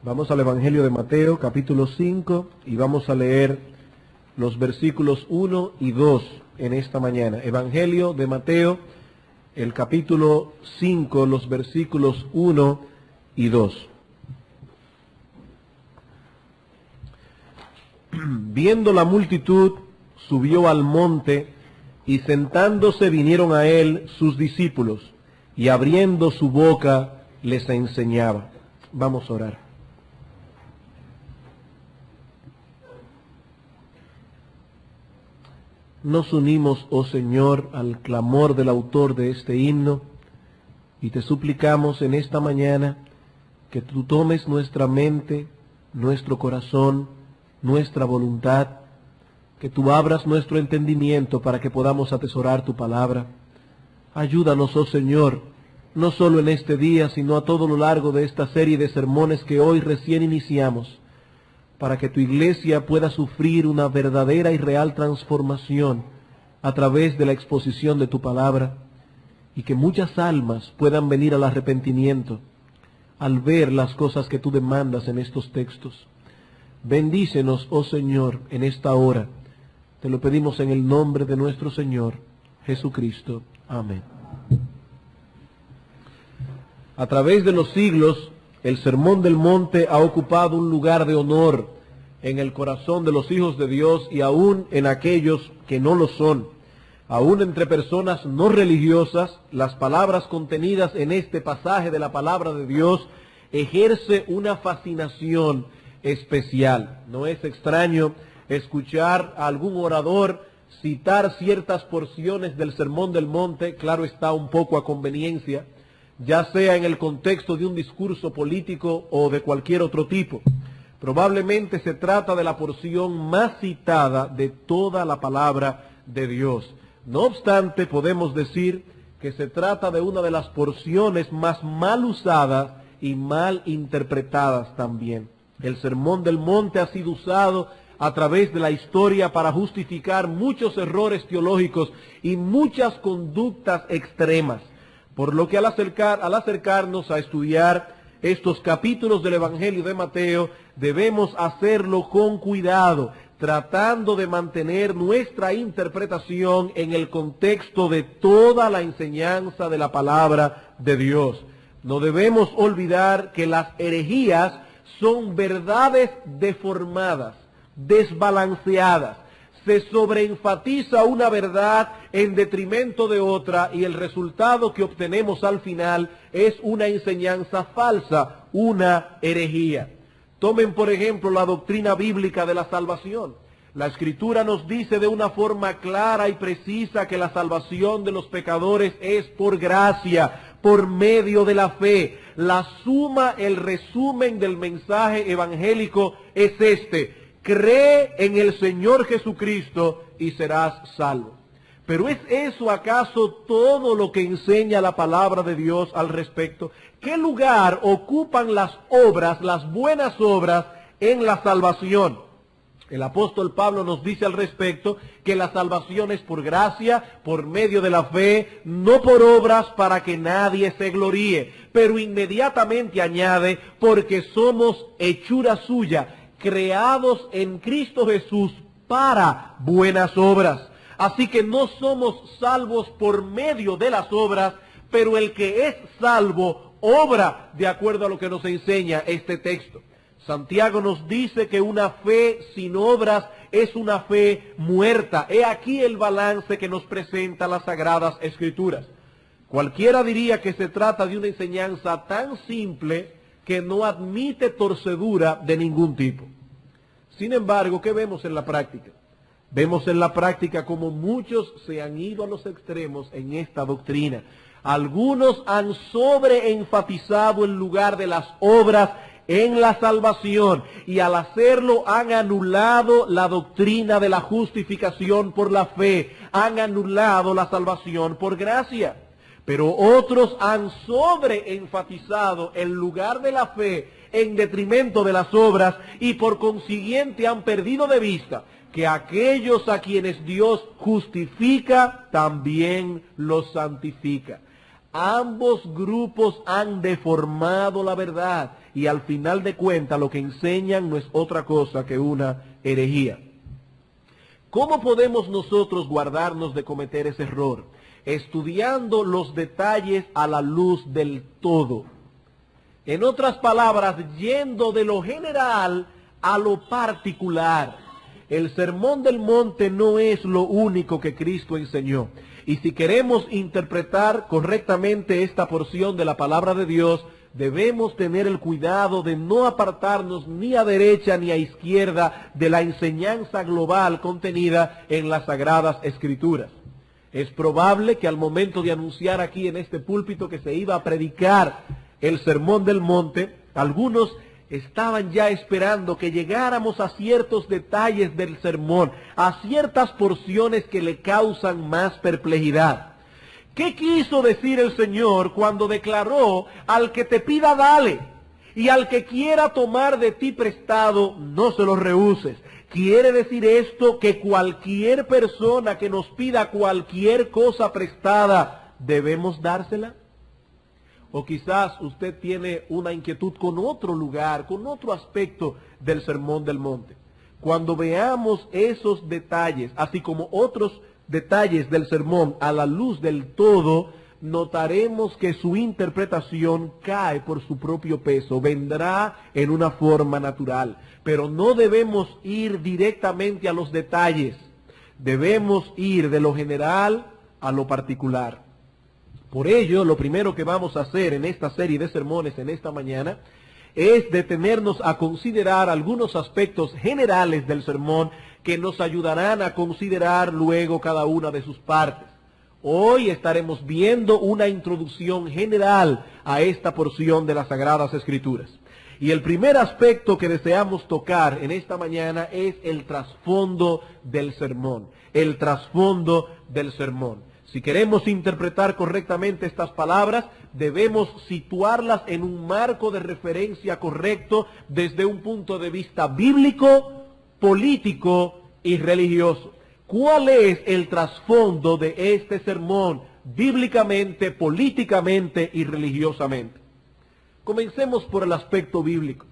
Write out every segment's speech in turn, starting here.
Vamos al Evangelio de Mateo, capítulo 5, y vamos a leer los versículos 1 y 2 en esta mañana. Evangelio de Mateo, el capítulo 5, los versículos 1 y 2. Viendo la multitud, subió al monte, y sentándose vinieron a él sus discípulos, y abriendo su boca les enseñaba. Vamos a orar. Nos unimos, oh Señor, al clamor del autor de este himno, y te suplicamos en esta mañana que tú tomes nuestra mente, nuestro corazón, nuestra voluntad, que tú abras nuestro entendimiento para que podamos atesorar tu palabra. Ayúdanos, oh Señor, no solo en este día, sino a todo lo largo de esta serie de sermones que hoy recién iniciamos, para que tu iglesia pueda sufrir una verdadera y real transformación a través de la exposición de tu palabra, y que muchas almas puedan venir al arrepentimiento al ver las cosas que tú demandas en estos textos. Bendícenos, oh Señor, en esta hora. Te lo pedimos en el nombre de nuestro Señor Jesucristo. Amén. A través de los siglos, el Sermón del Monte ha ocupado un lugar de honor en el corazón de los hijos de Dios y aún en aquellos que no lo son. Aún entre personas no religiosas, las palabras contenidas en este pasaje de la palabra de Dios ejerce una fascinación especial. No es extraño escuchar a algún orador citar ciertas porciones del Sermón del Monte, claro está, un poco a conveniencia, ya sea en el contexto de un discurso político o de cualquier otro tipo. Probablemente se trata de la porción más citada de toda la palabra de Dios. No obstante, podemos decir que se trata de una de las porciones más mal usadas y mal interpretadas también. El Sermón del Monte ha sido usado a través de la historia para justificar muchos errores teológicos y muchas conductas extremas. Por lo que al acercarnos a estudiar estos capítulos del Evangelio de Mateo, debemos hacerlo con cuidado, tratando de mantener nuestra interpretación en el contexto de toda la enseñanza de la palabra de Dios. No debemos olvidar que las herejías son verdades deformadas, desbalanceadas. Se sobreenfatiza una verdad en detrimento de otra y el resultado que obtenemos al final es una enseñanza falsa, una herejía. Tomen por ejemplo la doctrina bíblica de la salvación. La Escritura nos dice de una forma clara y precisa que la salvación de los pecadores es por gracia, por medio de la fe. La suma, el resumen del mensaje evangélico es este: cree en el Señor Jesucristo y serás salvo. Pero ¿es eso acaso todo lo que enseña la palabra de Dios al respecto? ¿Qué lugar ocupan las obras, las buenas obras, en la salvación? El apóstol Pablo nos dice al respecto que la salvación es por gracia, por medio de la fe, no por obras para que nadie se gloríe. Pero inmediatamente añade, porque somos hechura suya, creados en Cristo Jesús para buenas obras. Así que no somos salvos por medio de las obras, pero el que es salvo obra de acuerdo a lo que nos enseña este texto. Santiago nos dice que una fe sin obras es una fe muerta. He aquí el balance que nos presenta las Sagradas Escrituras. Cualquiera diría que se trata de una enseñanza tan simple que no admite torcedura de ningún tipo. Sin embargo, ¿qué vemos en la práctica? Vemos en la práctica como muchos se han ido a los extremos en esta doctrina. Algunos han sobreenfatizado el lugar de las obras en la salvación y al hacerlo han anulado la doctrina de la justificación por la fe, han anulado la salvación por gracia. Pero otros han sobreenfatizado el lugar de la fe en detrimento de las obras y por consiguiente han perdido de vista que aquellos a quienes Dios justifica también los santifica. Ambos grupos han deformado la verdad y al final de cuentas lo que enseñan no es otra cosa que una herejía. ¿Cómo podemos nosotros guardarnos de cometer ese error? Estudiando los detalles a la luz del todo. En otras palabras, yendo de lo general a lo particular. El Sermón del Monte no es lo único que Cristo enseñó. Y si queremos interpretar correctamente esta porción de la palabra de Dios, debemos tener el cuidado de no apartarnos ni a derecha ni a izquierda de la enseñanza global contenida en las Sagradas Escrituras. Es probable que al momento de anunciar aquí en este púlpito que se iba a predicar el Sermón del Monte, algunos estaban ya esperando que llegáramos a ciertos detalles del sermón, a ciertas porciones que le causan más perplejidad. ¿Qué quiso decir el Señor cuando declaró: al que te pida dale, y al que quiera tomar de ti prestado no se lo rehuses? ¿Quiere decir esto que cualquier persona que nos pida cualquier cosa prestada debemos dársela? O quizás usted tiene una inquietud con otro lugar, con otro aspecto del Sermón del Monte. Cuando veamos esos detalles, así como otros detalles del sermón a la luz del todo, notaremos que su interpretación cae por su propio peso, vendrá en una forma natural. Pero no debemos ir directamente a los detalles, debemos ir de lo general a lo particular. Por ello, lo primero que vamos a hacer en esta serie de sermones en esta mañana es detenernos a considerar algunos aspectos generales del sermón que nos ayudarán a considerar luego cada una de sus partes. Hoy estaremos viendo una introducción general a esta porción de las Sagradas Escrituras. Y el primer aspecto que deseamos tocar en esta mañana es el trasfondo del sermón. El trasfondo del sermón. Si queremos interpretar correctamente estas palabras, debemos situarlas en un marco de referencia correcto desde un punto de vista bíblico, político y religioso. ¿Cuál es el trasfondo de este sermón bíblicamente, políticamente y religiosamente? Comencemos por el aspecto bíblico.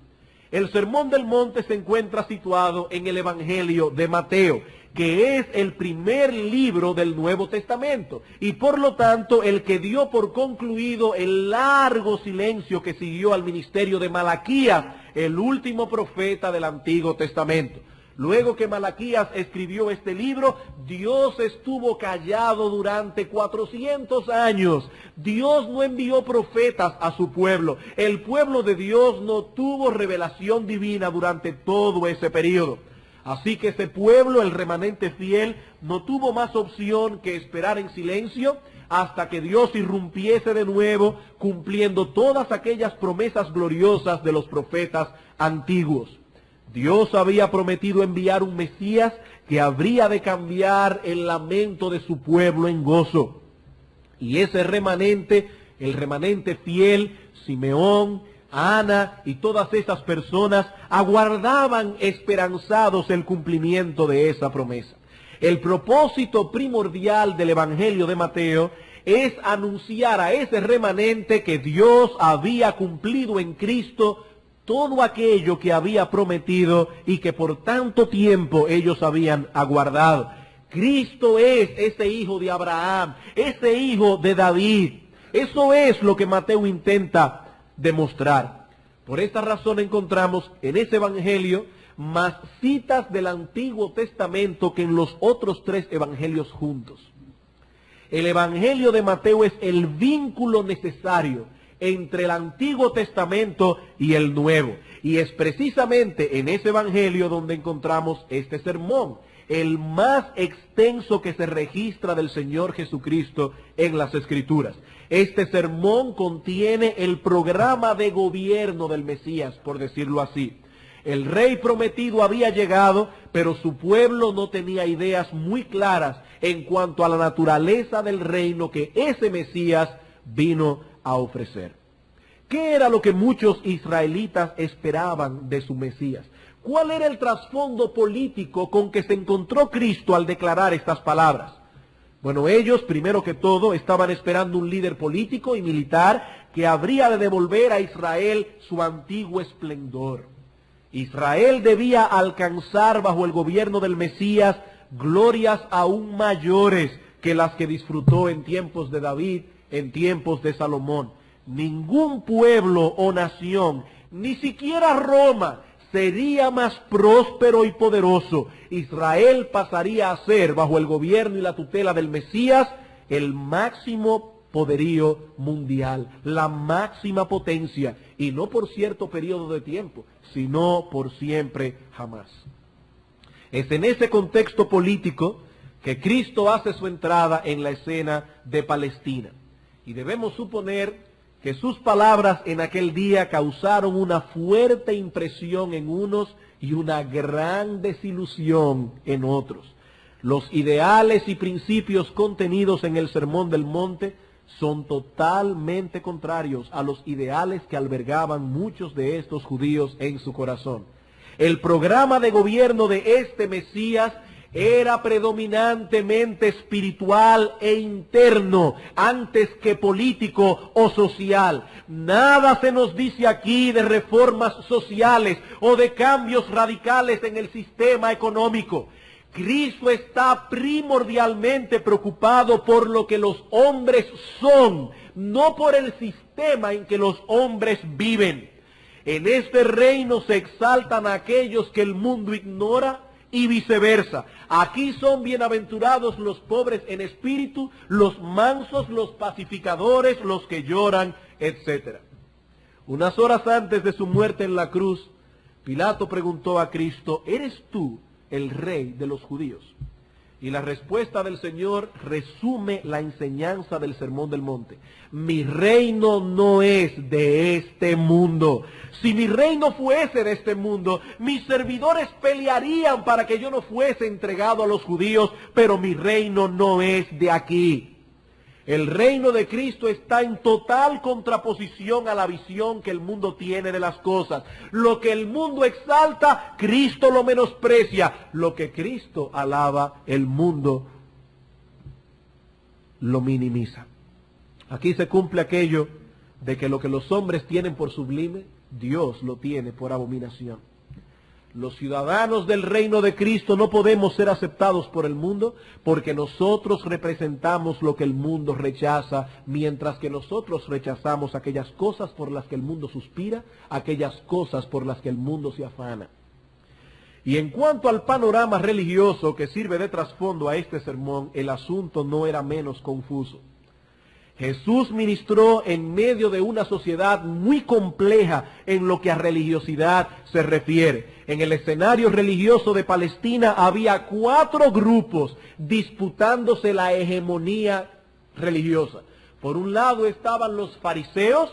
El Sermón del Monte se encuentra situado en el Evangelio de Mateo, que es el primer libro del Nuevo Testamento, y por lo tanto el que dio por concluido el largo silencio que siguió al ministerio de Malaquías, el último profeta del Antiguo Testamento. Luego que Malaquías escribió este libro, Dios estuvo callado durante 400 años. Dios no envió profetas a su pueblo. El pueblo de Dios no tuvo revelación divina durante todo ese periodo. Así que ese pueblo, el remanente fiel, no tuvo más opción que esperar en silencio hasta que Dios irrumpiese de nuevo, cumpliendo todas aquellas promesas gloriosas de los profetas antiguos. Dios había prometido enviar un Mesías que habría de cambiar el lamento de su pueblo en gozo. Y ese remanente, el remanente fiel, Simeón, Ana y todas esas personas aguardaban esperanzados el cumplimiento de esa promesa. El propósito primordial del Evangelio de Mateo es anunciar a ese remanente que Dios había cumplido en Cristo todo aquello que había prometido y que por tanto tiempo ellos habían aguardado. Cristo es ese hijo de Abraham, ese hijo de David. Eso es lo que Mateo intenta demostrar. Por esta razón encontramos en ese evangelio más citas del Antiguo Testamento que en los otros tres evangelios juntos. El evangelio de Mateo es el vínculo necesario entre el Antiguo Testamento y el Nuevo. Y es precisamente en ese evangelio donde encontramos este sermón, el más extenso que se registra del Señor Jesucristo en las Escrituras. Este sermón contiene el programa de gobierno del Mesías, por decirlo así. El rey prometido había llegado, pero su pueblo no tenía ideas muy claras en cuanto a la naturaleza del reino que ese Mesías vino a ofrecer. ¿Qué era lo que muchos israelitas esperaban de su Mesías? ¿Cuál era el trasfondo político con que se encontró Cristo al declarar estas palabras? Bueno, ellos, primero que todo, estaban esperando un líder político y militar que habría de devolver a Israel su antiguo esplendor. Israel debía alcanzar bajo el gobierno del Mesías glorias aún mayores que las que disfrutó en tiempos de David, en tiempos de Salomón. Ningún pueblo o nación, ni siquiera Roma, sería más próspero y poderoso. Israel pasaría a ser, bajo el gobierno y la tutela del Mesías, el máximo poderío mundial, la máxima potencia, y no por cierto periodo de tiempo, sino por siempre jamás. Es en ese contexto político que Cristo hace su entrada en la escena de Palestina. Y debemos suponer que sus palabras en aquel día causaron una fuerte impresión en unos y una gran desilusión en otros. Los ideales y principios contenidos en el Sermón del Monte son totalmente contrarios a los ideales que albergaban muchos de estos judíos en su corazón. El programa de gobierno de este Mesías era predominantemente espiritual e interno antes que político o social. Nada se nos dice aquí de reformas sociales o de cambios radicales en el sistema económico. Cristo está primordialmente preocupado por lo que los hombres son, no por el sistema en que los hombres viven. En este reino se exaltan a aquellos que el mundo ignora y viceversa. Aquí son bienaventurados los pobres en espíritu, los mansos, los pacificadores, los que lloran, etc. Unas horas antes de su muerte en la cruz, Pilato preguntó a Cristo: ¿eres tú el rey de los judíos? Y la respuesta del Señor resume la enseñanza del Sermón del Monte. Mi reino no es de este mundo. Si mi reino fuese de este mundo, mis servidores pelearían para que yo no fuese entregado a los judíos, pero mi reino no es de aquí. El reino de Cristo está en total contraposición a la visión que el mundo tiene de las cosas. Lo que el mundo exalta, Cristo lo menosprecia. Lo que Cristo alaba, el mundo lo minimiza. Aquí se cumple aquello de que lo que los hombres tienen por sublime, Dios lo tiene por abominación. Los ciudadanos del reino de Cristo no podemos ser aceptados por el mundo porque nosotros representamos lo que el mundo rechaza, mientras que nosotros rechazamos aquellas cosas por las que el mundo suspira, aquellas cosas por las que el mundo se afana. Y en cuanto al panorama religioso que sirve de trasfondo a este sermón, el asunto no era menos confuso. Jesús ministró en medio de una sociedad muy compleja en lo que a religiosidad se refiere. En el escenario religioso de Palestina había 4 grupos disputándose la hegemonía religiosa. Por un lado estaban los fariseos,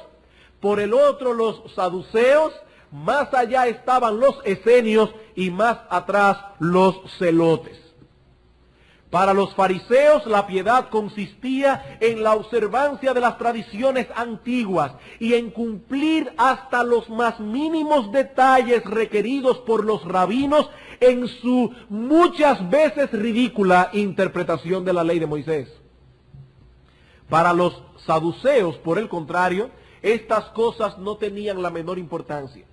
por el otro los saduceos, más allá estaban los esenios y más atrás los celotes. Para los fariseos la piedad consistía en la observancia de las tradiciones antiguas y en cumplir hasta los más mínimos detalles requeridos por los rabinos en su muchas veces ridícula interpretación de la ley de Moisés. Para los saduceos, por el contrario, estas cosas no tenían la menor importancia.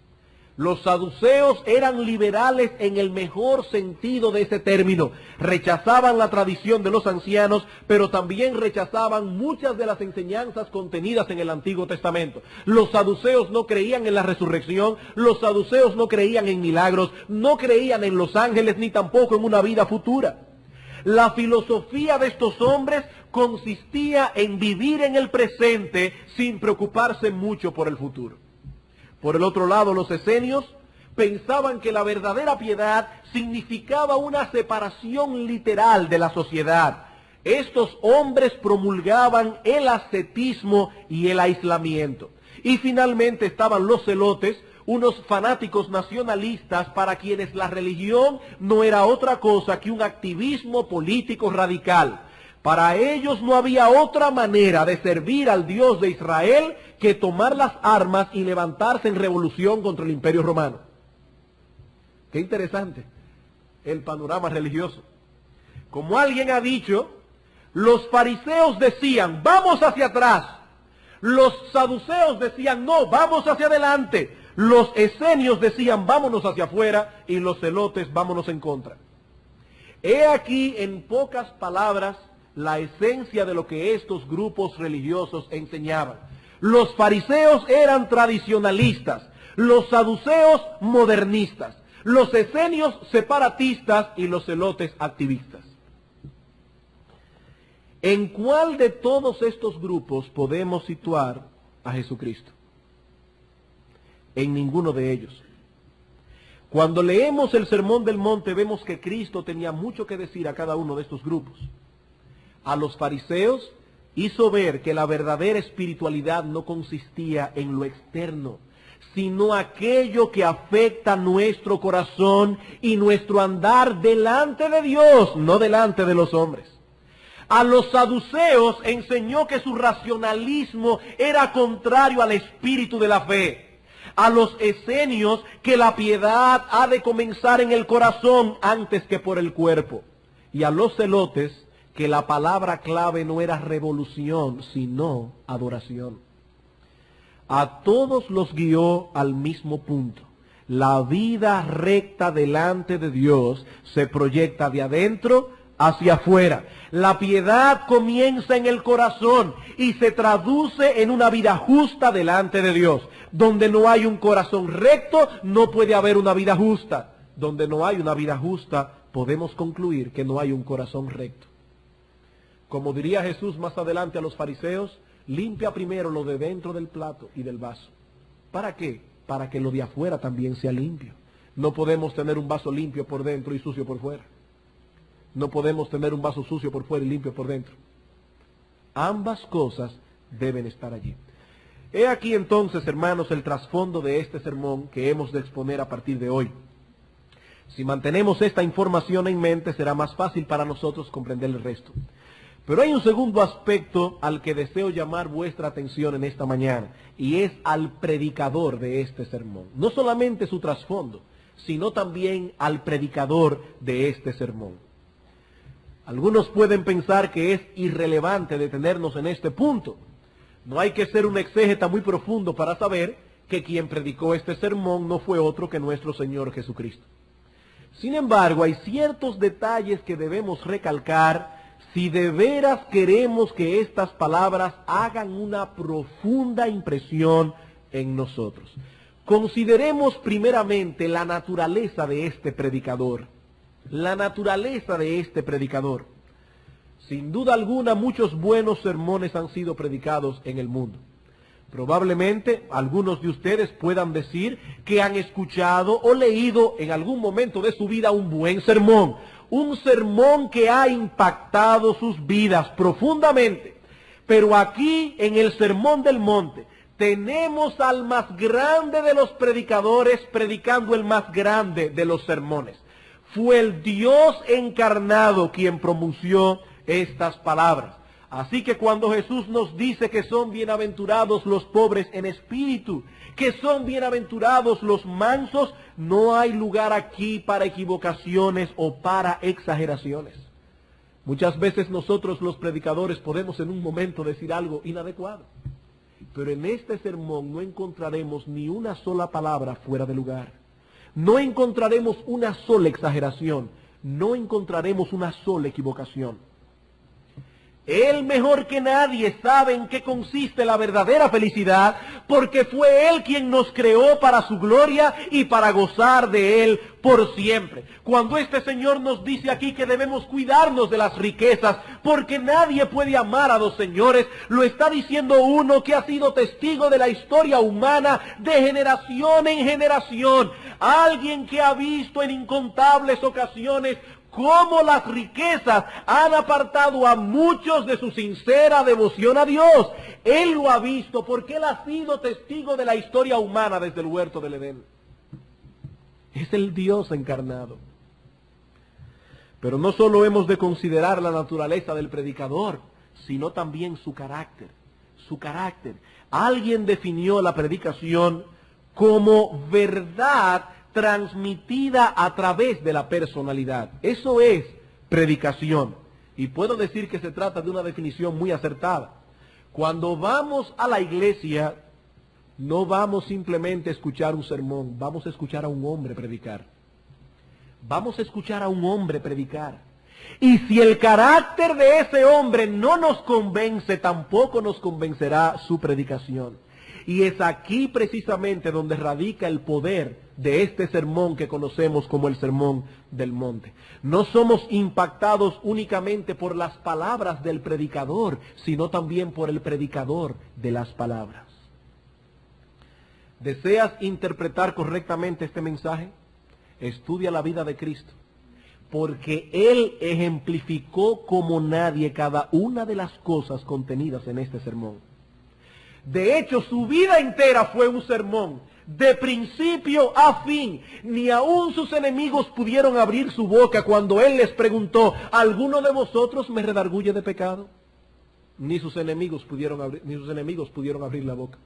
Los saduceos eran liberales en el mejor sentido de ese término. Rechazaban la tradición de los ancianos, pero también rechazaban muchas de las enseñanzas contenidas en el Antiguo Testamento. Los saduceos no creían en la resurrección, los saduceos no creían en milagros, no creían en los ángeles, ni tampoco en una vida futura. La filosofía de estos hombres consistía en vivir en el presente sin preocuparse mucho por el futuro. Por el otro lado, los esenios pensaban que la verdadera piedad significaba una separación literal de la sociedad. Estos hombres promulgaban el ascetismo y el aislamiento. Y finalmente estaban los celotes, unos fanáticos nacionalistas para quienes la religión no era otra cosa que un activismo político radical. Para ellos no había otra manera de servir al Dios de Israel que tomar las armas y levantarse en revolución contra el Imperio Romano. Qué interesante el panorama religioso. Como alguien ha dicho, Los fariseos decían, vamos hacia atrás. Los saduceos decían, no, vamos hacia adelante. Los esenios decían, vámonos hacia afuera. Y los celotes, vámonos en contra. He aquí, en pocas palabras, la esencia de lo que estos grupos religiosos enseñaban. Los fariseos eran tradicionalistas, los saduceos modernistas, los esenios separatistas y los celotes activistas. ¿En cuál de todos estos grupos podemos situar a Jesucristo? En ninguno de ellos. Cuando leemos el Sermón del Monte vemos que Cristo tenía mucho que decir a cada uno de estos grupos. A los fariseos hizo ver que la verdadera espiritualidad no consistía en lo externo, sino aquello que afecta nuestro corazón y nuestro andar delante de Dios, no delante de los hombres. A los saduceos enseñó que su racionalismo era contrario al espíritu de la fe. A los esenios que la piedad ha de comenzar en el corazón antes que por el cuerpo. Y a los celotes que la palabra clave no era revolución, sino adoración. A todos los guió al mismo punto. La vida recta delante de Dios se proyecta de adentro hacia afuera. La piedad comienza en el corazón y se traduce en una vida justa delante de Dios. Donde no hay un corazón recto, no puede haber una vida justa. Donde no hay una vida justa, podemos concluir que no hay un corazón recto. Como diría Jesús más adelante a los fariseos, limpia primero lo de dentro del plato y del vaso. ¿Para qué? Para que lo de afuera también sea limpio. No podemos tener un vaso limpio por dentro y sucio por fuera. No podemos tener un vaso sucio por fuera y limpio por dentro. Ambas cosas deben estar allí. He aquí entonces, hermanos, el trasfondo de este sermón que hemos de exponer a partir de hoy. Si mantenemos esta información en mente, será más fácil para nosotros comprender el resto. Pero hay un segundo aspecto al que deseo llamar vuestra atención en esta mañana, y es al predicador de este sermón. No solamente su trasfondo, sino también al predicador de este sermón. Algunos pueden pensar que es irrelevante detenernos en este punto. No hay que ser un exégeta muy profundo para saber que quien predicó este sermón no fue otro que nuestro Señor Jesucristo. Sin embargo, hay ciertos detalles que debemos recalcar si de veras queremos que estas palabras hagan una profunda impresión en nosotros. Consideremos primeramente la naturaleza de este predicador. La naturaleza de este predicador. Sin duda alguna, muchos buenos sermones han sido predicados en el mundo. Probablemente algunos de ustedes puedan decir que han escuchado o leído en algún momento de su vida un buen sermón. Un sermón que ha impactado sus vidas profundamente. Pero aquí, en el Sermón del Monte, tenemos al más grande de los predicadores predicando el más grande de los sermones. Fue el Dios encarnado quien pronunció estas palabras. Así que cuando Jesús nos dice que son bienaventurados los pobres en espíritu, que son bienaventurados los mansos, no hay lugar aquí para equivocaciones o para exageraciones. Muchas veces nosotros los predicadores podemos en un momento decir algo inadecuado, pero en este sermón no encontraremos ni una sola palabra fuera de lugar. No encontraremos una sola exageración, no encontraremos una sola equivocación. Él mejor que nadie sabe en qué consiste la verdadera felicidad, porque fue Él quien nos creó para su gloria y para gozar de Él por siempre. Cuando este Señor nos dice aquí que debemos cuidarnos de las riquezas, porque nadie puede amar a dos señores, lo está diciendo uno que ha sido testigo de la historia humana de generación en generación. Alguien que ha visto en incontables ocasiones cómo las riquezas han apartado a muchos de su sincera devoción a Dios. Él lo ha visto porque Él ha sido testigo de la historia humana desde el huerto del Edén. Es el Dios encarnado. Pero no solo hemos de considerar la naturaleza del predicador, sino también su carácter. Su carácter. Alguien definió la predicación como verdad transmitida a través de la personalidad. Eso es predicación. Y puedo decir que se trata de una definición muy acertada. Cuando vamos a la iglesia, no vamos simplemente a escuchar un sermón, vamos a escuchar a un hombre predicar. Vamos a escuchar a un hombre predicar. Y si el carácter de ese hombre no nos convence, tampoco nos convencerá su predicación. Y es aquí precisamente donde radica el poder de este sermón que conocemos como el Sermón del Monte. No somos impactados únicamente por las palabras del predicador, sino también por el predicador de las palabras. ¿Deseas interpretar correctamente este mensaje? Estudia la vida de Cristo, porque Él ejemplificó como nadie cada una de las cosas contenidas en este sermón. De hecho, su vida entera fue un sermón, de principio a fin. Ni aun sus enemigos pudieron abrir su boca cuando Él les preguntó, ¿alguno de vosotros me redarguye de pecado? Ni sus enemigos pudieron abrir la boca.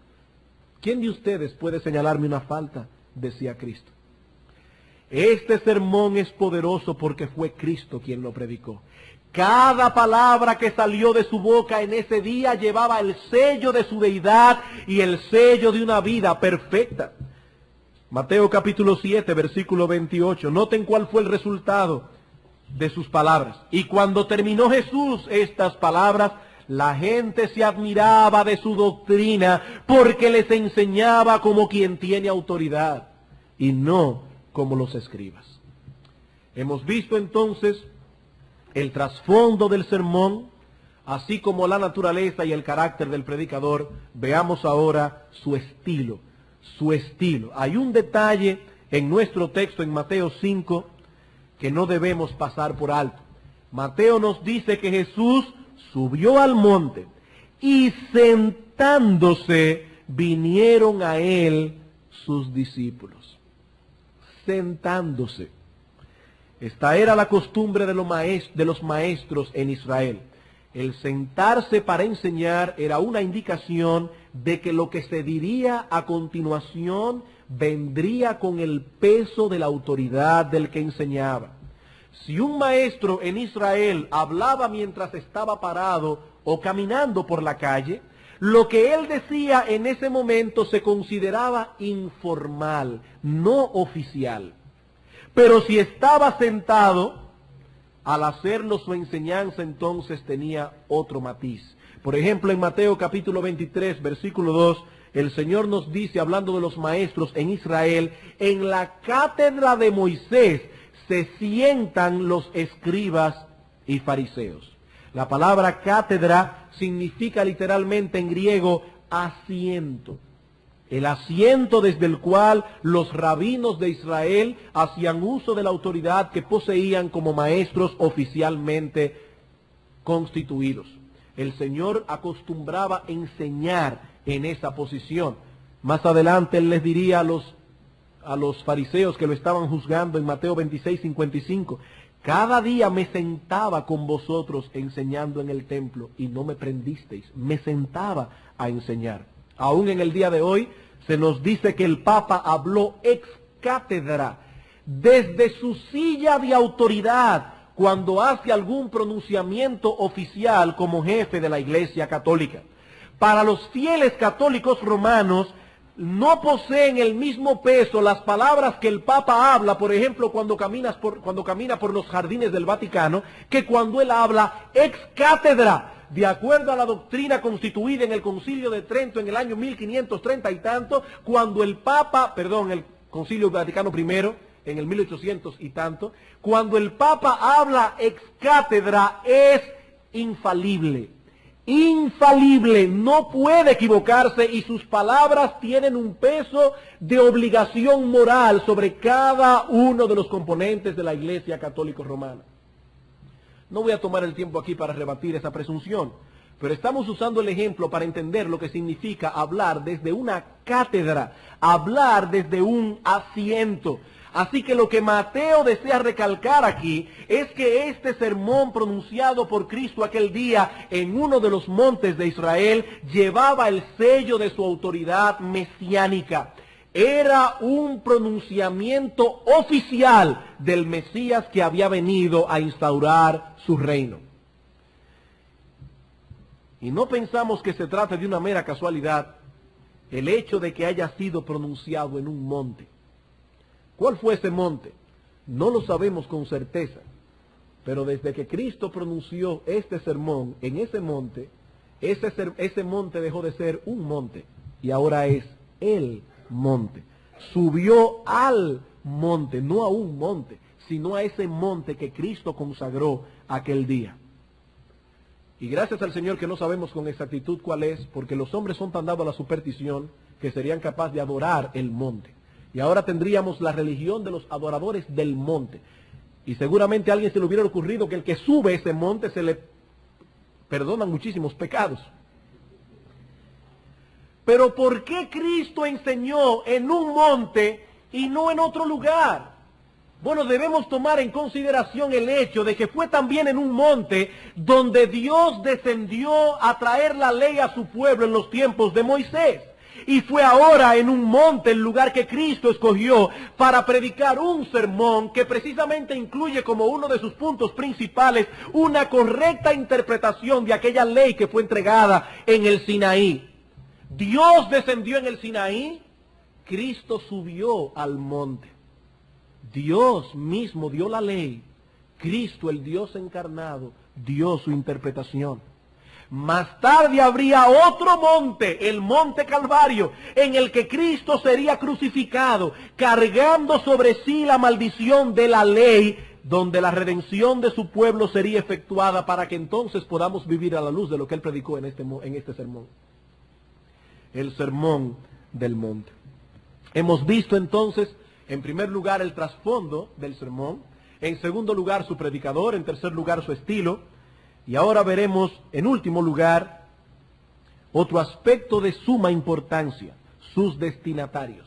¿Quién de ustedes puede señalarme una falta?, decía Cristo. Este sermón es poderoso porque fue Cristo quien lo predicó. Cada palabra que salió de su boca en ese día llevaba el sello de su deidad y el sello de una vida perfecta. Mateo capítulo 7, versículo 28. Noten cuál fue el resultado de sus palabras. Y cuando terminó Jesús estas palabras, la gente se admiraba de su doctrina porque les enseñaba como quien tiene autoridad y no como los escribas. Hemos visto entonces el trasfondo del sermón, así como la naturaleza y el carácter del predicador. Veamos ahora su estilo. Hay un detalle en nuestro texto en Mateo 5 que no debemos pasar por alto. Mateo nos dice que Jesús subió al monte y sentándose vinieron a él sus discípulos. Sentándose. Esta era la costumbre de los maestros en Israel. El sentarse para enseñar era una indicación de que lo que se diría a continuación vendría con el peso de la autoridad del que enseñaba. Si un maestro en Israel hablaba mientras estaba parado o caminando por la calle, lo que él decía en ese momento se consideraba informal, no oficial. Pero si estaba sentado, al hacerlo su enseñanza entonces tenía otro matiz. Por ejemplo, en Mateo capítulo 23, versículo 2, el Señor nos dice, hablando de los maestros en Israel, en la cátedra de Moisés se sientan los escribas y fariseos. La palabra cátedra significa literalmente en griego asiento. El asiento desde el cual los rabinos de Israel hacían uso de la autoridad que poseían como maestros oficialmente constituidos. El Señor acostumbraba enseñar en esa posición. Más adelante Él les diría a los fariseos que lo estaban juzgando en Mateo 26, 55, cada día me sentaba con vosotros enseñando en el templo y no me prendisteis. Me sentaba a enseñar. Aún en el día de hoy se nos dice que el Papa habló ex cátedra, desde su silla de autoridad, cuando hace algún pronunciamiento oficial como jefe de la Iglesia Católica. Para los fieles católicos romanos, no poseen el mismo peso las palabras que el Papa habla, por ejemplo, cuando camina por los jardines del Vaticano, que cuando él habla ex cátedra, de acuerdo a la doctrina constituida en el Concilio de Trento en el año 1530 y tanto, cuando el Concilio Vaticano I, en el 1800 y tanto, cuando el Papa habla ex cátedra es infalible. Infalible, no puede equivocarse y sus palabras tienen un peso de obligación moral sobre cada uno de los componentes de la Iglesia Católica Romana. No voy a tomar el tiempo aquí para rebatir esa presunción, pero estamos usando el ejemplo para entender lo que significa hablar desde una cátedra, hablar desde un asiento. Así que lo que Mateo desea recalcar aquí es que este sermón pronunciado por Cristo aquel día en uno de los montes de Israel llevaba el sello de su autoridad mesiánica. Era un pronunciamiento oficial del Mesías que había venido a instaurar su reino. Y no pensamos que se trate de una mera casualidad el hecho de que haya sido pronunciado en un monte. ¿Cuál fue ese monte? No lo sabemos con certeza, pero desde que Cristo pronunció este sermón en ese monte, ese monte dejó de ser un monte y ahora es el monte. Subió al monte, no a un monte, sino a ese monte que Cristo consagró aquel día. Y gracias al Señor que no sabemos con exactitud cuál es, porque los hombres son tan dados a la superstición que serían capaces de adorar el monte. Y ahora tendríamos la religión de los adoradores del monte. Y seguramente a alguien se le hubiera ocurrido que el que sube ese monte se le perdonan muchísimos pecados. Pero ¿por qué Cristo enseñó en un monte y no en otro lugar? Bueno, debemos tomar en consideración el hecho de que fue también en un monte donde Dios descendió a traer la ley a su pueblo en los tiempos de Moisés. Y fue ahora en un monte el lugar que Cristo escogió para predicar un sermón que precisamente incluye como uno de sus puntos principales una correcta interpretación de aquella ley que fue entregada en el Sinaí. Dios descendió en el Sinaí, Cristo subió al monte. Dios mismo dio la ley, Cristo, el Dios encarnado, dio su interpretación. Más tarde habría otro monte, el monte Calvario, en el que Cristo sería crucificado, cargando sobre sí la maldición de la ley, donde la redención de su pueblo sería efectuada para que entonces podamos vivir a la luz de lo que él predicó en este sermón. El sermón del monte. Hemos visto entonces, en primer lugar, el trasfondo del sermón, en segundo lugar, su predicador, en tercer lugar, su estilo, y ahora veremos, en último lugar, otro aspecto de suma importancia, sus destinatarios.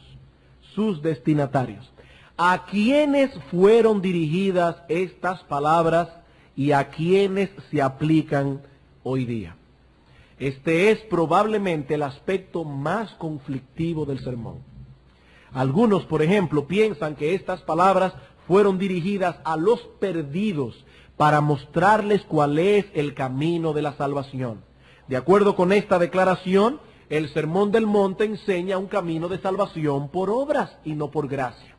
Sus destinatarios. ¿A quiénes fueron dirigidas estas palabras y a quiénes se aplican hoy día? Este es probablemente el aspecto más conflictivo del sermón. Algunos, por ejemplo, piensan que estas palabras fueron dirigidas a los perdidos para mostrarles cuál es el camino de la salvación. De acuerdo con esta declaración, el Sermón del Monte enseña un camino de salvación por obras y no por gracia.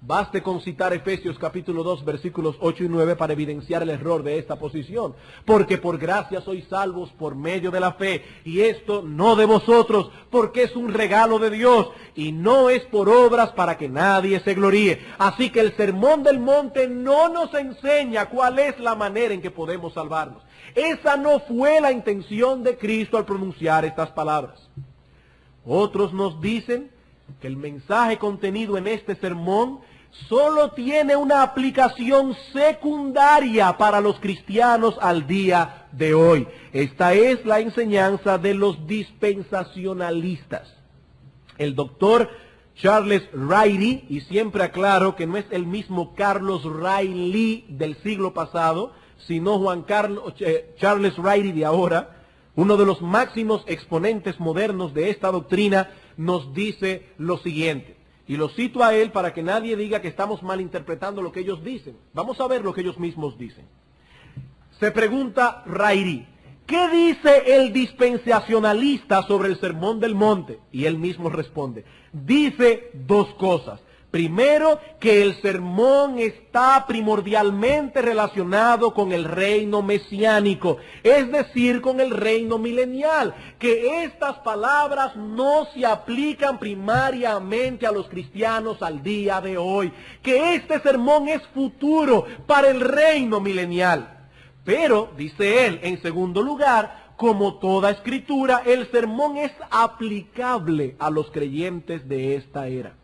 Baste con citar Efesios capítulo 2, versículos 8 y 9 para evidenciar el error de esta posición. Porque por gracia sois salvos por medio de la fe, y esto no de vosotros, porque es un regalo de Dios, y no es por obras para que nadie se gloríe. Así que el Sermón del Monte no nos enseña cuál es la manera en que podemos salvarnos. Esa no fue la intención de Cristo al pronunciar estas palabras. Otros nos dicen que el mensaje contenido en este sermón solo tiene una aplicación secundaria para los cristianos al día de hoy. Esta es la enseñanza de los dispensacionalistas. El doctor Charles Riley, y siempre aclaro que no es el mismo Carlos Riley del siglo pasado, sino Charles Riley de ahora, uno de los máximos exponentes modernos de esta doctrina, nos dice lo siguiente, y lo cito a él para que nadie diga que estamos malinterpretando lo que ellos dicen. Vamos a ver lo que ellos mismos dicen. Se pregunta Riley, ¿qué dice el dispensacionalista sobre el Sermón del Monte? Y él mismo responde, dice dos cosas. Primero, que el sermón está primordialmente relacionado con el reino mesiánico, es decir, con el reino milenial, que estas palabras no se aplican primariamente a los cristianos al día de hoy, que este sermón es futuro para el reino milenial. Pero, dice él, en segundo lugar, como toda escritura, el sermón es aplicable a los creyentes de esta era.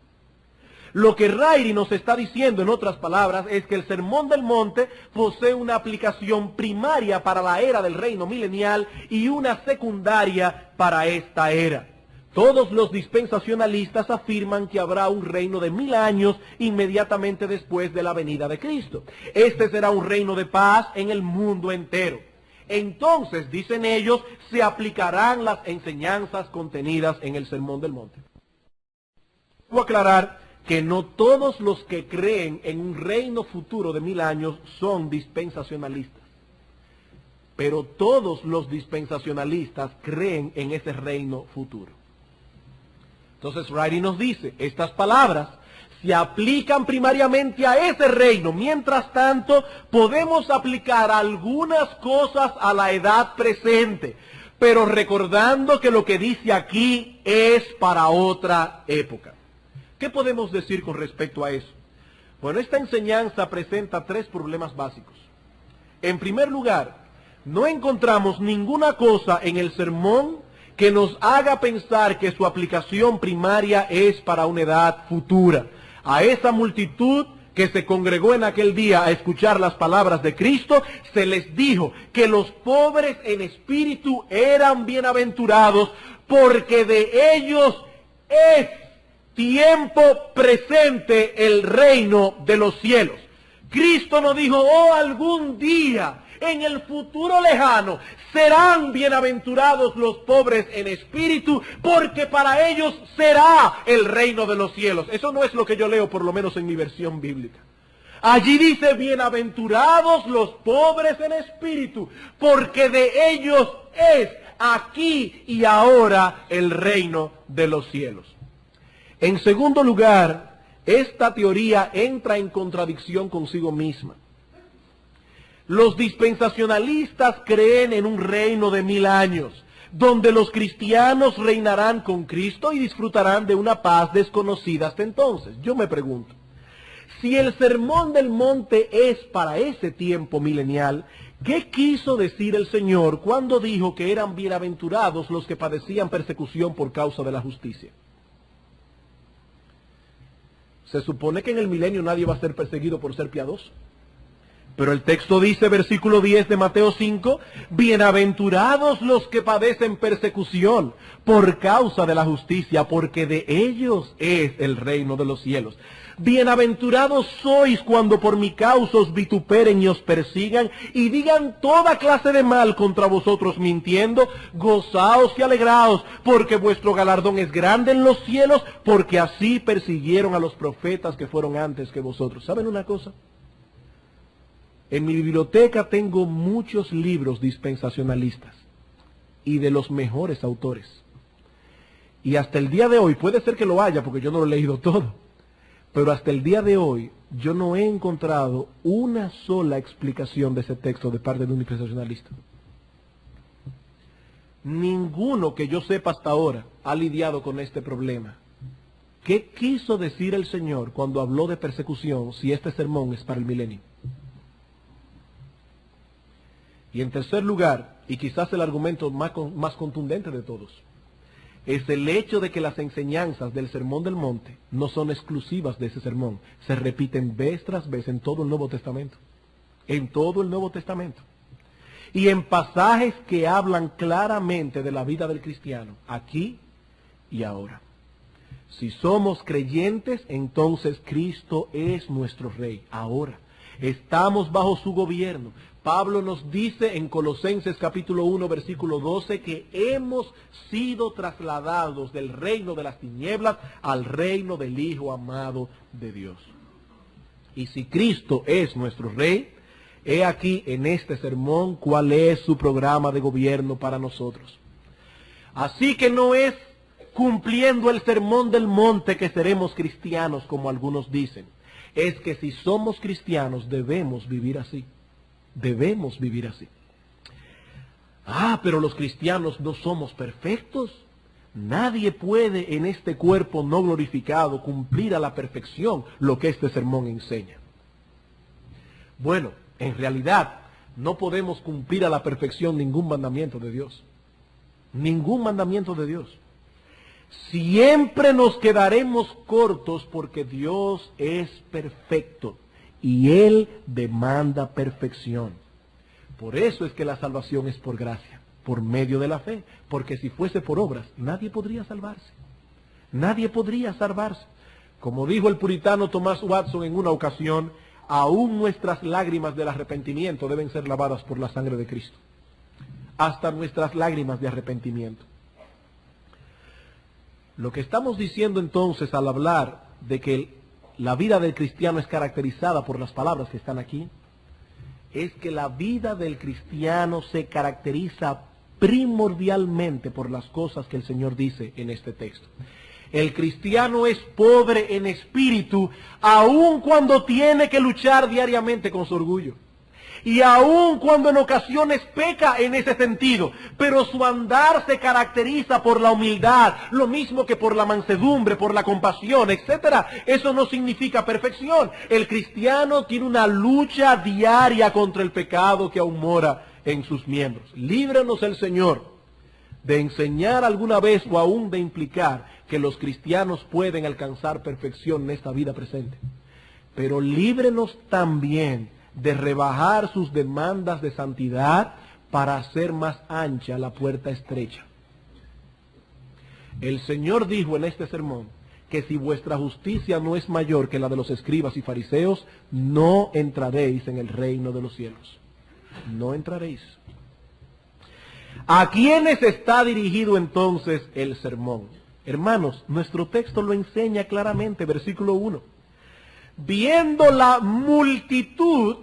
Lo que Riley nos está diciendo, en otras palabras, es que el Sermón del Monte posee una aplicación primaria para la era del reino milenial y una secundaria para esta era. Todos los dispensacionalistas afirman que habrá un reino de 1000 años inmediatamente después de la venida de Cristo. Este será un reino de paz en el mundo entero. Entonces, dicen ellos, se aplicarán las enseñanzas contenidas en el Sermón del Monte. Voy a aclarar que no todos los que creen en un reino futuro de 1000 años son dispensacionalistas. pero todos los dispensacionalistas creen en ese reino futuro. Entonces Wright nos dice, estas palabras se aplican primariamente a ese reino. Mientras tanto, podemos aplicar algunas cosas a la edad presente, pero recordando que lo que dice aquí es para otra época. ¿Qué podemos decir con respecto a eso? Bueno, esta enseñanza presenta tres problemas básicos. En primer lugar, no encontramos ninguna cosa en el sermón que nos haga pensar que su aplicación primaria es para una edad futura. A esa multitud que se congregó en aquel día a escuchar las palabras de Cristo, se les dijo que los pobres en espíritu eran bienaventurados porque de ellos es tiempo presente el reino de los cielos. Cristo no dijo, oh, algún día, en el futuro lejano, serán bienaventurados los pobres en espíritu, porque para ellos será el reino de los cielos. Eso no es lo que yo leo, por lo menos en mi versión bíblica. Allí dice, bienaventurados los pobres en espíritu, porque de ellos es aquí y ahora el reino de los cielos. En segundo lugar, esta teoría entra en contradicción consigo misma. Los dispensacionalistas creen en un reino de 1000 años, donde los cristianos reinarán con Cristo y disfrutarán de una paz desconocida hasta entonces. Yo me pregunto, si el sermón del monte es para ese tiempo milenial, ¿qué quiso decir el Señor cuando dijo que eran bienaventurados los que padecían persecución por causa de la justicia? Se supone que en el milenio nadie va a ser perseguido por ser piadoso. Pero el texto dice, versículo 10 de Mateo 5, bienaventurados los que padecen persecución por causa de la justicia, porque de ellos es el reino de los cielos. Bienaventurados sois cuando por mi causa os vituperen y os persigan y digan toda clase de mal contra vosotros mintiendo. Gozaos y alegraos, porque vuestro galardón es grande en los cielos, porque así persiguieron a los profetas que fueron antes que vosotros. ¿Saben una cosa? En mi biblioteca tengo muchos libros dispensacionalistas y de los mejores autores. Y hasta el día de hoy, puede ser que lo haya porque yo no lo he leído todo, pero hasta el día de hoy yo no he encontrado una sola explicación de ese texto de parte de un dispensacionalista. Ninguno que yo sepa hasta ahora ha lidiado con este problema. ¿Qué quiso decir el Señor cuando habló de persecución si este sermón es para el milenio? Y en tercer lugar, y quizás el argumento más contundente de todos, es el hecho de que las enseñanzas del Sermón del Monte no son exclusivas de ese sermón. Se repiten vez tras vez en todo el Nuevo Testamento. En todo el Nuevo Testamento. Y en pasajes que hablan claramente de la vida del cristiano, aquí y ahora. Si somos creyentes, entonces Cristo es nuestro Rey, ahora. Estamos bajo su gobierno. Pablo nos dice en Colosenses capítulo 1, versículo 12, que hemos sido trasladados del reino de las tinieblas al reino del Hijo amado de Dios. Y si Cristo es nuestro Rey, he aquí en este sermón cuál es su programa de gobierno para nosotros. Así que no es cumpliendo el sermón del monte que seremos cristianos, como algunos dicen. Es que si somos cristianos debemos vivir así. Debemos vivir así. Pero los cristianos no somos perfectos. Nadie puede en este cuerpo no glorificado cumplir a la perfección lo que este sermón enseña. Bueno, en realidad no podemos cumplir a la perfección ningún mandamiento de Dios. Ningún mandamiento de Dios. Siempre nos quedaremos cortos porque Dios es perfecto. Y Él demanda perfección. Por eso es que la salvación es por gracia, por medio de la fe. Porque si fuese por obras, nadie podría salvarse. Nadie podría salvarse. Como dijo el puritano Thomas Watson en una ocasión, aún nuestras lágrimas del arrepentimiento deben ser lavadas por la sangre de Cristo. Hasta nuestras lágrimas de arrepentimiento. Lo que estamos diciendo entonces al hablar de que la vida del cristiano es caracterizada por las palabras que están aquí, es que la vida del cristiano se caracteriza primordialmente por las cosas que el Señor dice en este texto. El cristiano es pobre en espíritu, aun cuando tiene que luchar diariamente con su orgullo. Y aun cuando en ocasiones peca en ese sentido, pero su andar se caracteriza por la humildad, lo mismo que por la mansedumbre, por la compasión, etcétera. Eso no significa perfección. El cristiano tiene una lucha diaria contra el pecado que aún mora en sus miembros. Líbranos el Señor de enseñar alguna vez o aún de implicar que los cristianos pueden alcanzar perfección en esta vida presente. Pero líbrenos también de rebajar sus demandas de santidad para hacer más ancha la puerta estrecha. El Señor dijo en este sermón que si vuestra justicia no es mayor que la de los escribas y fariseos, no entraréis en el reino de los cielos. No entraréis. ¿A quiénes está dirigido entonces el sermón? Hermanos, nuestro texto lo enseña claramente, versículo 1. Viendo la multitud,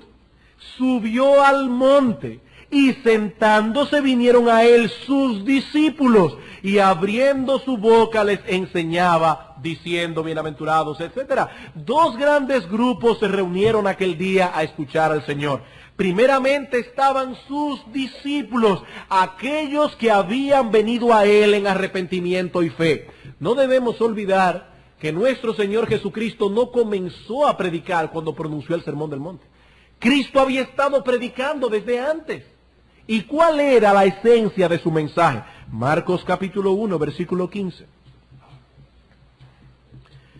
subió al monte, y sentándose vinieron a él sus discípulos, y abriendo su boca les enseñaba, diciendo, bienaventurados, etc. Dos grandes grupos se reunieron aquel día a escuchar al Señor. Primeramente estaban sus discípulos, aquellos que habían venido a él en arrepentimiento y fe. No debemos olvidar que nuestro Señor Jesucristo no comenzó a predicar cuando pronunció el Sermón del Monte. Cristo había estado predicando desde antes. ¿Y cuál era la esencia de su mensaje? Marcos capítulo 1, versículo 15.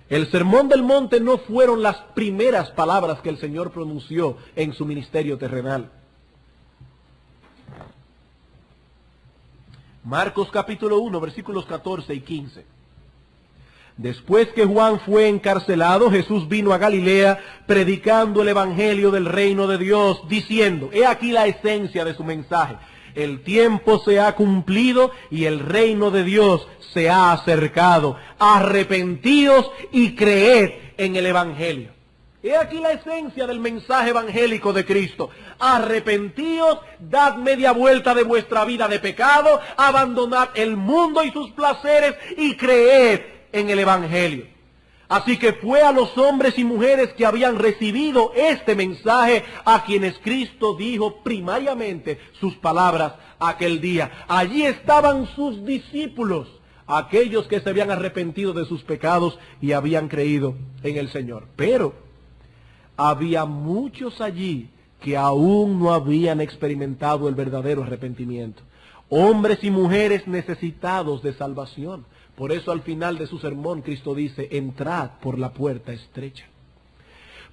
El Sermón del Monte no fueron las primeras palabras que el Señor pronunció en su ministerio terrenal. Marcos capítulo 1, versículos 14 y 15. Después que Juan fue encarcelado, Jesús vino a Galilea predicando el evangelio del reino de Dios, diciendo, he aquí la esencia de su mensaje, el tiempo se ha cumplido y el reino de Dios se ha acercado, arrepentíos y creed en el evangelio. He aquí la esencia del mensaje evangélico de Cristo. Arrepentíos, dad media vuelta de vuestra vida de pecado, abandonad el mundo y sus placeres y creed en el evangelio. Así que fue a los hombres y mujeres que habían recibido este mensaje a quienes Cristo dijo primariamente sus palabras aquel día. Allí estaban sus discípulos, aquellos que se habían arrepentido de sus pecados y habían creído en el Señor. Pero había muchos allí que aún no habían experimentado el verdadero arrepentimiento. Hombres y mujeres necesitados de salvación. Por eso al final de su sermón Cristo dice, entrad por la puerta estrecha.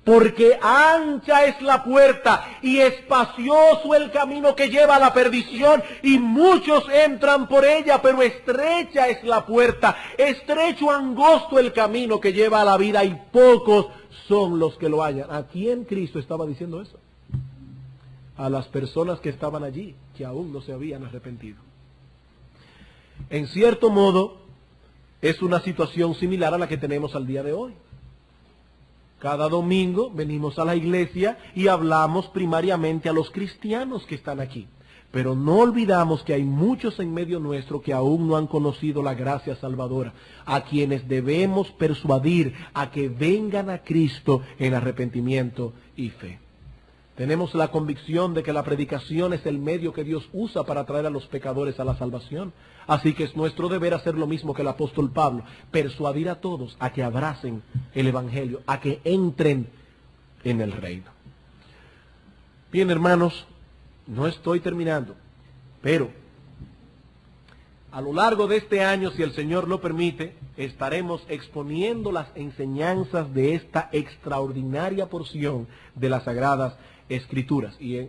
Porque ancha es la puerta y espacioso el camino que lleva a la perdición y muchos entran por ella, pero estrecha es la puerta, estrecho, angosto el camino que lleva a la vida y pocos son los que lo hallan. ¿A quién Cristo estaba diciendo eso? A las personas que estaban allí, que aún no se habían arrepentido. En cierto modo, es una situación similar a la que tenemos al día de hoy. Cada domingo venimos a la iglesia y hablamos primariamente a los cristianos que están aquí. Pero no olvidamos que hay muchos en medio nuestro que aún no han conocido la gracia salvadora, a quienes debemos persuadir a que vengan a Cristo en arrepentimiento y fe. Tenemos la convicción de que la predicación es el medio que Dios usa para traer a los pecadores a la salvación. Así que es nuestro deber hacer lo mismo que el apóstol Pablo, persuadir a todos a que abracen el evangelio, a que entren en el reino. Bien, hermanos, no estoy terminando, pero a lo largo de este año, si el Señor lo permite, estaremos exponiendo las enseñanzas de esta extraordinaria porción de las Sagradas Escrituras. Y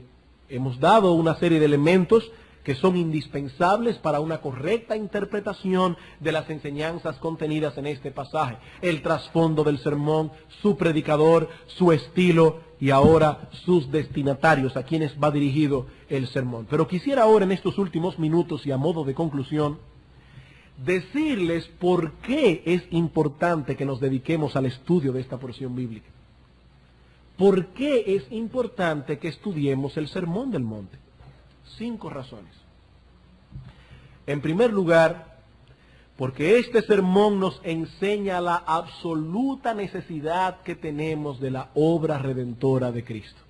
hemos dado una serie de elementos que son indispensables para una correcta interpretación de las enseñanzas contenidas en este pasaje. El trasfondo del sermón, su predicador, su estilo y ahora sus destinatarios, a quienes va dirigido el sermón. Pero quisiera ahora en estos últimos minutos y a modo de conclusión, decirles por qué es importante que nos dediquemos al estudio de esta porción bíblica. ¿Por qué es importante que estudiemos el Sermón del Monte? 5 razones. En primer lugar, porque este sermón nos enseña la absoluta necesidad que tenemos de la obra redentora de Cristo.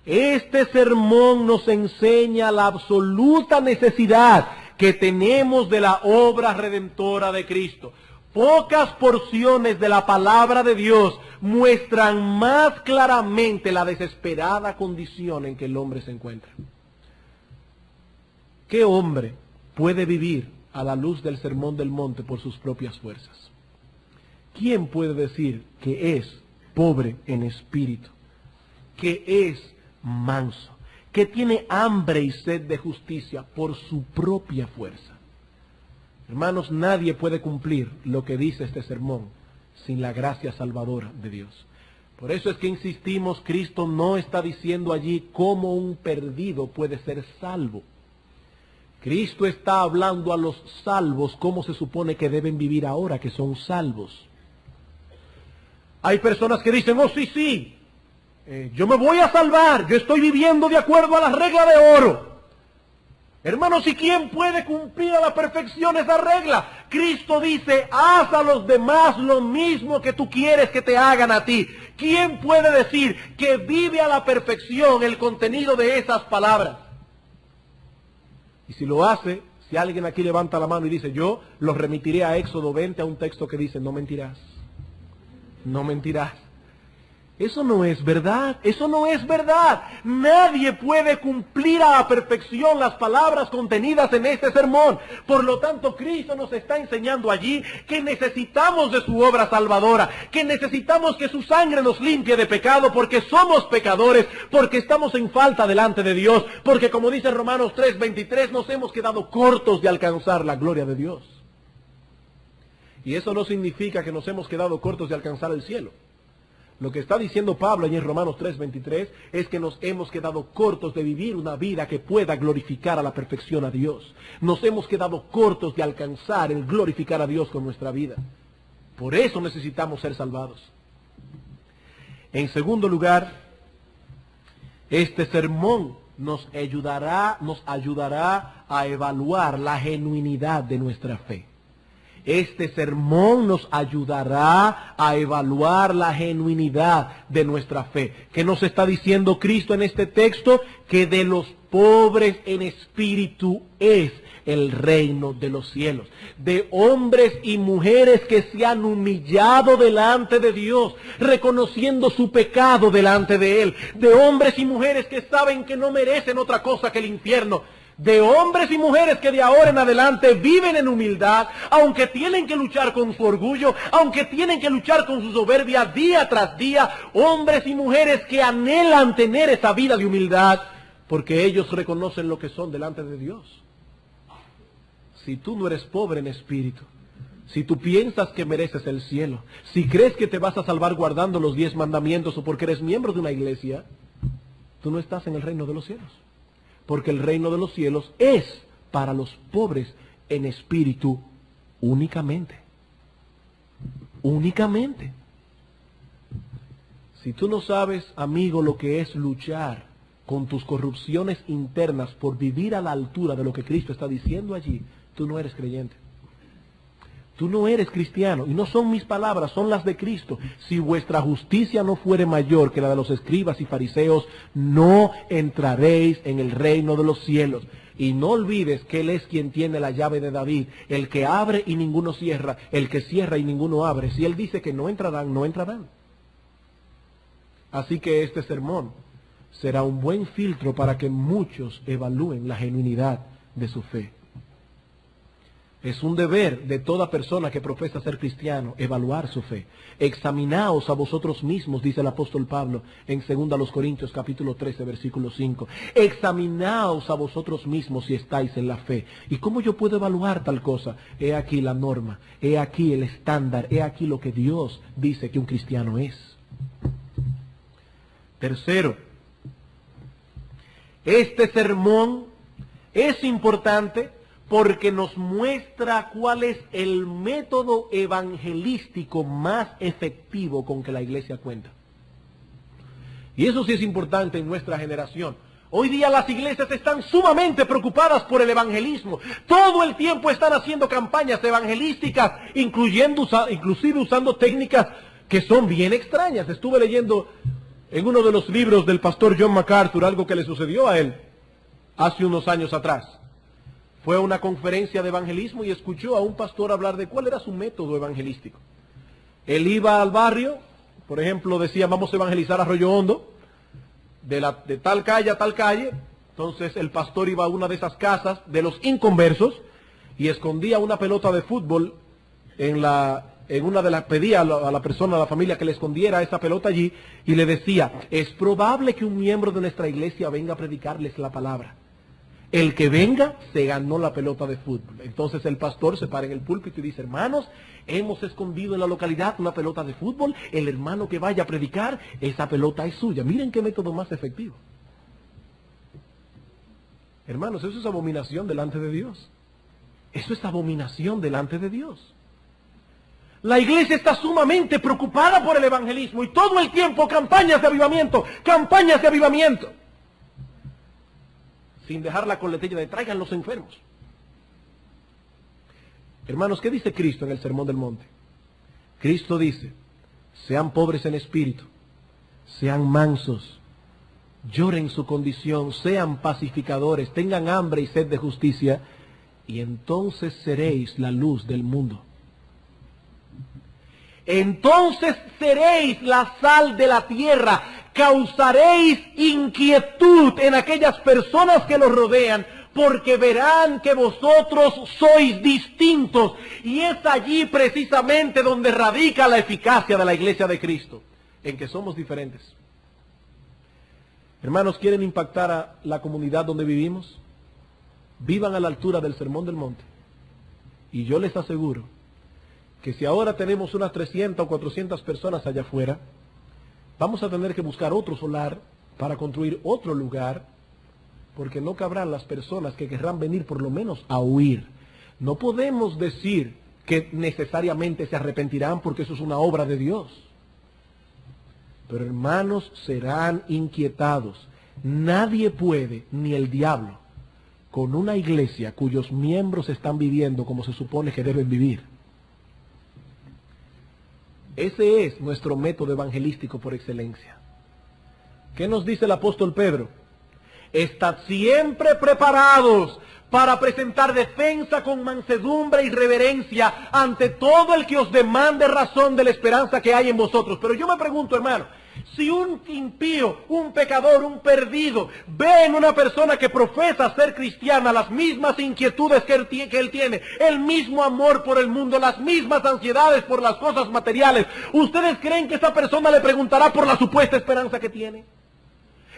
Este sermón nos enseña la absoluta necesidad que tenemos de la obra redentora de Cristo. Pocas porciones de la palabra de Dios muestran más claramente la desesperada condición en que el hombre se encuentra. ¿Qué hombre puede vivir a la luz del Sermón del Monte por sus propias fuerzas? ¿Quién puede decir que es pobre en espíritu, que es manso, que tiene hambre y sed de justicia por su propia fuerza? Hermanos, nadie puede cumplir lo que dice este sermón sin la gracia salvadora de Dios. Por eso es que insistimos, Cristo no está diciendo allí cómo un perdido puede ser salvo. Cristo está hablando a los salvos cómo se supone que deben vivir ahora que son salvos. Hay personas que dicen, oh sí, yo me voy a salvar, yo estoy viviendo de acuerdo a la regla de oro. Hermanos, ¿y quién puede cumplir a la perfección esa regla? Cristo dice, haz a los demás lo mismo que tú quieres que te hagan a ti. ¿Quién puede decir que vive a la perfección el contenido de esas palabras? Y si lo hace, si alguien aquí levanta la mano y dice, yo los remitiré a Éxodo 20, a un texto que dice, no mentirás. No mentirás. Eso no es verdad, eso no es verdad. Nadie puede cumplir a la perfección las palabras contenidas en este sermón. Por lo tanto, Cristo nos está enseñando allí que necesitamos de su obra salvadora, que necesitamos que su sangre nos limpie de pecado porque somos pecadores, porque estamos en falta delante de Dios, porque como dice Romanos 3:23, nos hemos quedado cortos de alcanzar la gloria de Dios. Y eso no significa que nos hemos quedado cortos de alcanzar el cielo. Lo que está diciendo Pablo en Romanos 3:23 es que nos hemos quedado cortos de vivir una vida que pueda glorificar a la perfección a Dios. Nos hemos quedado cortos de alcanzar el glorificar a Dios con nuestra vida. Por eso necesitamos ser salvados. En segundo lugar, este sermón nos ayudará a evaluar la genuinidad de nuestra fe. Este sermón nos ayudará a evaluar la genuinidad de nuestra fe. ¿Qué nos está diciendo Cristo en este texto? Que de los pobres en espíritu es el reino de los cielos. De hombres y mujeres que se han humillado delante de Dios, reconociendo su pecado delante de Él. De hombres y mujeres que saben que no merecen otra cosa que el infierno. De hombres y mujeres que de ahora en adelante viven en humildad, aunque tienen que luchar con su orgullo, aunque tienen que luchar con su soberbia día tras día, hombres y mujeres que anhelan tener esa vida de humildad, porque ellos reconocen lo que son delante de Dios. Si tú no eres pobre en espíritu, si tú piensas que mereces el cielo, si crees que te vas a salvar guardando los 10 mandamientos o porque eres miembro de una iglesia, tú no estás en el reino de los cielos. Porque el reino de los cielos es para los pobres en espíritu únicamente. Únicamente. Si tú no sabes, amigo, lo que es luchar con tus corrupciones internas por vivir a la altura de lo que Cristo está diciendo allí, tú no eres creyente. Tú no eres cristiano, y no son mis palabras, son las de Cristo. Si vuestra justicia no fuere mayor que la de los escribas y fariseos, no entraréis en el reino de los cielos. Y no olvides que Él es quien tiene la llave de David, el que abre y ninguno cierra, el que cierra y ninguno abre. Si Él dice que no entrarán, no entrarán. Así que este sermón será un buen filtro para que muchos evalúen la genuinidad de su fe. Es un deber de toda persona que profesa ser cristiano evaluar su fe. Examinaos a vosotros mismos, dice el apóstol Pablo en 2 Corintios capítulo 13, versículo 5. Examinaos a vosotros mismos si estáis en la fe. ¿Y cómo yo puedo evaluar tal cosa? He aquí la norma, he aquí el estándar, he aquí lo que Dios dice que un cristiano es. Tercero, este sermón es importante porque nos muestra cuál es el método evangelístico más efectivo con que la iglesia cuenta. Y eso sí es importante en nuestra generación. Hoy día las iglesias están sumamente preocupadas por el evangelismo. Todo el tiempo están haciendo campañas evangelísticas, inclusive usando técnicas que son bien extrañas. Estuve leyendo en uno de los libros del pastor John MacArthur algo que le sucedió a él hace unos años atrás. Fue a una conferencia de evangelismo y escuchó a un pastor hablar de cuál era su método evangelístico. Él iba al barrio, por ejemplo, decía, vamos a evangelizar Arroyo Hondo, de tal calle a tal calle. Entonces el pastor iba a una de esas casas de los inconversos y escondía una pelota de fútbol pedía a la persona, a la familia, que le escondiera esa pelota allí y le decía, es probable que un miembro de nuestra iglesia venga a predicarles la palabra. El que venga se ganó la pelota de fútbol. Entonces el pastor se para en el púlpito y dice, hermanos, hemos escondido en la localidad una pelota de fútbol, el hermano que vaya a predicar, esa pelota es suya. Miren qué método más efectivo. Hermanos, eso es abominación delante de Dios. Eso es abominación delante de Dios. La iglesia está sumamente preocupada por el evangelismo y todo el tiempo campañas de avivamiento, sin dejar la coletilla de traigan los enfermos. Hermanos, ¿qué dice Cristo en el Sermón del Monte? Cristo dice, sean pobres en espíritu, sean mansos, lloren su condición, sean pacificadores, tengan hambre y sed de justicia, y entonces seréis la luz del mundo. Entonces seréis la sal de la tierra, causaréis inquietud en aquellas personas que los rodean, porque verán que vosotros sois distintos. Y es allí precisamente donde radica la eficacia de la iglesia de Cristo, en que somos diferentes. Hermanos, ¿quieren impactar a la comunidad donde vivimos? Vivan a la altura del Sermón del Monte. Y yo les aseguro que si ahora tenemos unas 300 o 400 personas allá afuera, vamos a tener que buscar otro solar para construir otro lugar, porque no cabrán las personas que querrán venir por lo menos a oír. No podemos decir que necesariamente se arrepentirán porque eso es una obra de Dios. Pero hermanos, serán inquietados. Nadie puede, ni el diablo, con una iglesia cuyos miembros están viviendo como se supone que deben vivir. Ese es nuestro método evangelístico por excelencia. ¿Qué nos dice el apóstol Pedro? Estad siempre preparados para presentar defensa con mansedumbre y reverencia ante todo el que os demande razón de la esperanza que hay en vosotros. Pero yo me pregunto, hermano, si un impío, un pecador, un perdido, ve en una persona que profesa ser cristiana las mismas inquietudes que él tiene, el mismo amor por el mundo, las mismas ansiedades por las cosas materiales, ¿ustedes creen que esa persona le preguntará por la supuesta esperanza que tiene?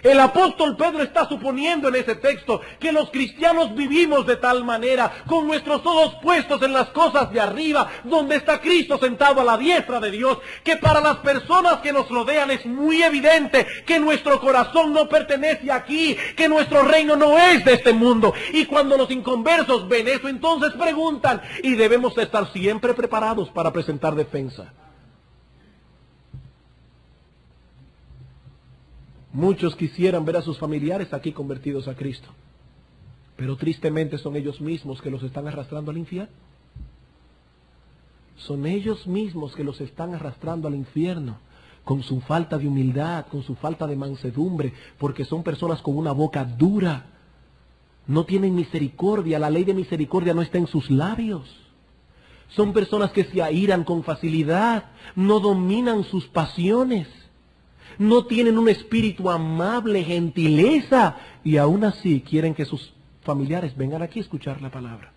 El apóstol Pedro está suponiendo en ese texto que los cristianos vivimos de tal manera, con nuestros ojos puestos en las cosas de arriba, donde está Cristo sentado a la diestra de Dios, que para las personas que nos rodean es muy evidente que nuestro corazón no pertenece aquí, que nuestro reino no es de este mundo. Y cuando los inconversos ven eso, entonces preguntan, y debemos estar siempre preparados para presentar defensa. Muchos quisieran ver a sus familiares aquí convertidos a Cristo, pero tristemente son ellos mismos que los están arrastrando al infierno. Son ellos mismos que los están arrastrando al infierno, con su falta de humildad, con su falta de mansedumbre, porque son personas con una boca dura. No tienen misericordia, la ley de misericordia no está en sus labios. Son personas que se airan con facilidad, no dominan sus pasiones. No tienen un espíritu amable, gentileza, y aún así quieren que sus familiares vengan aquí a escuchar la palabra.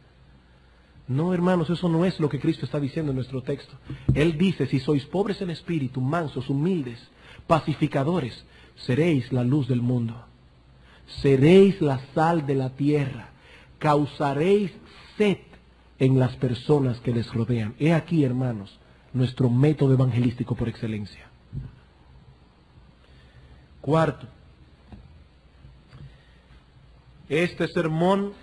No, hermanos, eso no es lo que Cristo está diciendo en nuestro texto. Él dice, si sois pobres en espíritu, mansos, humildes, pacificadores, seréis la luz del mundo. Seréis la sal de la tierra. Causaréis sed en las personas que les rodean. He aquí, hermanos, nuestro método evangelístico por excelencia. Cuarto, este sermón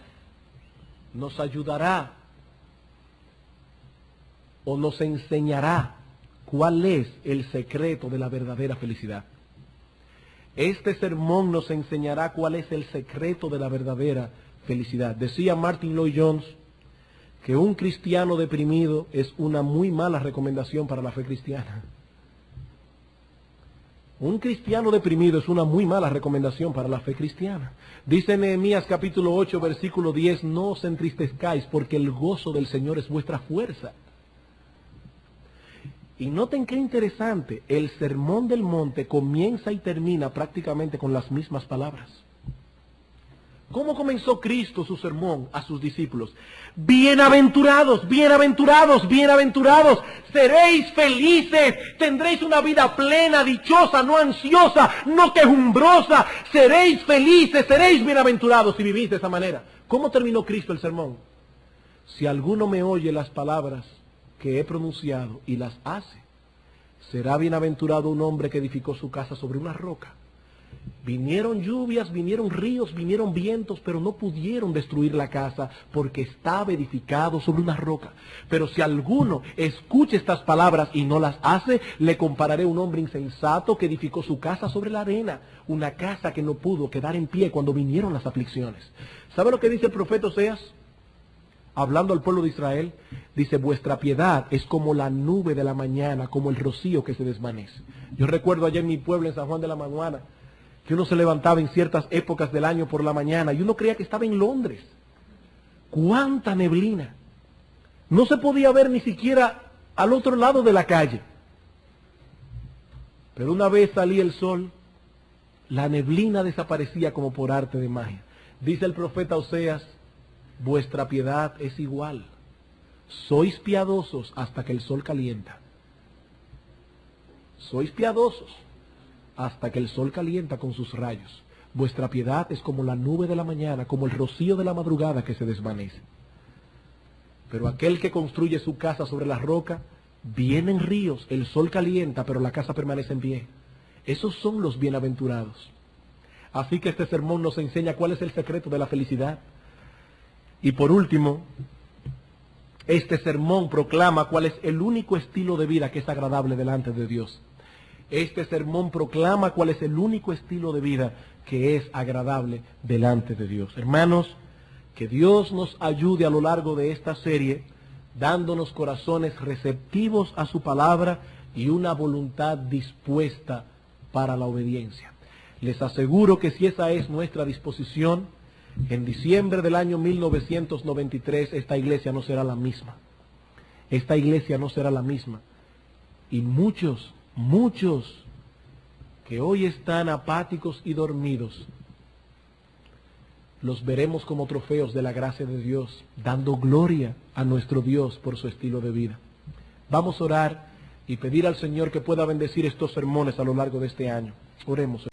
nos ayudará o nos enseñará cuál es el secreto de la verdadera felicidad. Este sermón nos enseñará cuál es el secreto de la verdadera felicidad. Decía Martin Lloyd-Jones que un cristiano deprimido es una muy mala recomendación para la fe cristiana. Un cristiano deprimido es una muy mala recomendación para la fe cristiana. Dice Nehemías capítulo 8, versículo 10, no os entristezcáis porque el gozo del Señor es vuestra fuerza. Y noten qué interesante, el sermón del monte comienza y termina prácticamente con las mismas palabras. ¿Cómo comenzó Cristo su sermón a sus discípulos? Bienaventurados, bienaventurados, bienaventurados, seréis felices, tendréis una vida plena, dichosa, no ansiosa, no quejumbrosa, seréis felices, seréis bienaventurados si vivís de esa manera. ¿Cómo terminó Cristo el sermón? Si alguno me oye las palabras que he pronunciado y las hace, será bienaventurado un hombre que edificó su casa sobre una roca. Vinieron lluvias, vinieron ríos, vinieron vientos, pero no pudieron destruir la casa porque estaba edificado sobre una roca. Pero si alguno escucha estas palabras y no las hace, le compararé a un hombre insensato que edificó su casa sobre la arena, una casa que no pudo quedar en pie cuando vinieron las aflicciones. ¿Sabe lo que dice el profeta Oseas? Hablando al pueblo de Israel, dice, vuestra piedad es como la nube de la mañana, como el rocío que se desvanece. Yo recuerdo allá en mi pueblo, en San Juan de la Maguana, que uno se levantaba en ciertas épocas del año por la mañana y uno creía que estaba en Londres. ¡Cuánta neblina! No se podía ver ni siquiera al otro lado de la calle. Pero una vez salía el sol, la neblina desaparecía como por arte de magia. Dice el profeta Oseas, vuestra piedad es igual. Sois piadosos hasta que el sol calienta. Sois piadosos hasta que el sol calienta con sus rayos. Vuestra piedad es como la nube de la mañana, como el rocío de la madrugada que se desvanece. Pero aquel que construye su casa sobre la roca, vienen ríos, el sol calienta, pero la casa permanece en pie. Esos son los bienaventurados. Así que este sermón nos enseña cuál es el secreto de la felicidad. Y por último, este sermón proclama cuál es el único estilo de vida que es agradable delante de Dios. Este sermón proclama cuál es el único estilo de vida que es agradable delante de Dios. Hermanos, que Dios nos ayude a lo largo de esta serie, dándonos corazones receptivos a su palabra y una voluntad dispuesta para la obediencia. Les aseguro que si esa es nuestra disposición, en diciembre del año 1993 esta iglesia no será la misma. Esta iglesia no será la misma. Y muchos que hoy están apáticos y dormidos, los veremos como trofeos de la gracia de Dios, dando gloria a nuestro Dios por su estilo de vida. Vamos a orar y pedir al Señor que pueda bendecir estos sermones a lo largo de este año. Oremos.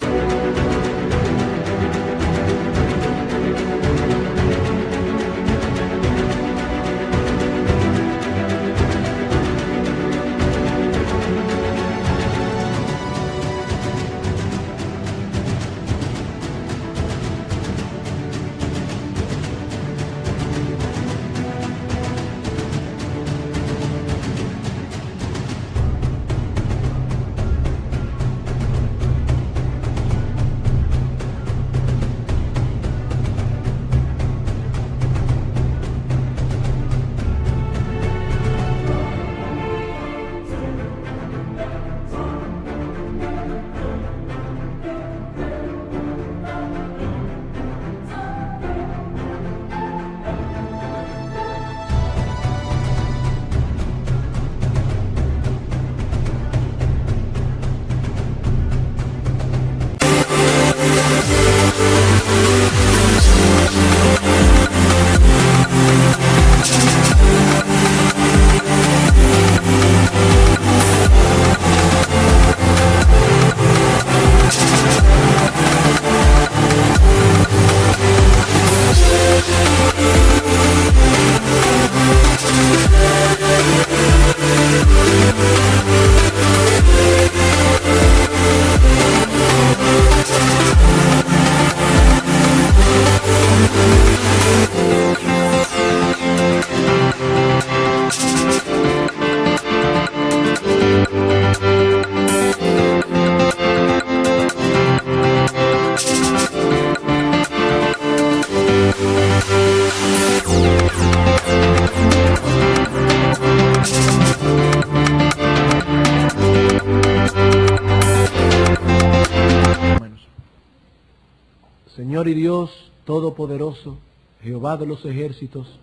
Señor y Dios Todopoderoso, Jehová de los ejércitos,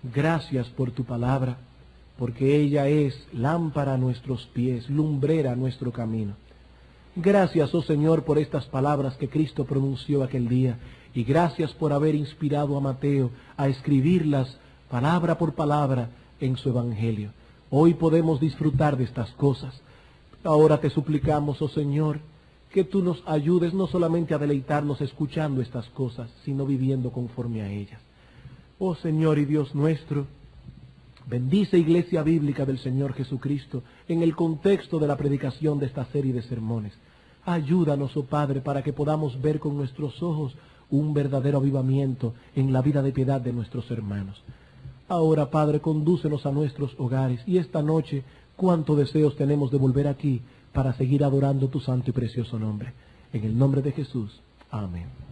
gracias por tu palabra, porque ella es lámpara a nuestros pies, lumbrera a nuestro camino. Gracias, oh Señor, por estas palabras que Cristo pronunció aquel día, y gracias por haber inspirado a Mateo a escribirlas palabra por palabra en su Evangelio. Hoy podemos disfrutar de estas cosas. Ahora te suplicamos, oh Señor, que tú nos ayudes no solamente a deleitarnos escuchando estas cosas, sino viviendo conforme a ellas. Oh Señor y Dios nuestro, bendice Iglesia Bíblica del Señor Jesucristo en el contexto de la predicación de esta serie de sermones. Ayúdanos, oh Padre, para que podamos ver con nuestros ojos un verdadero avivamiento en la vida de piedad de nuestros hermanos. Ahora, Padre, condúcenos a nuestros hogares, y esta noche, cuántos deseos tenemos de volver aquí para seguir adorando tu santo y precioso nombre. En el nombre de Jesús. Amén.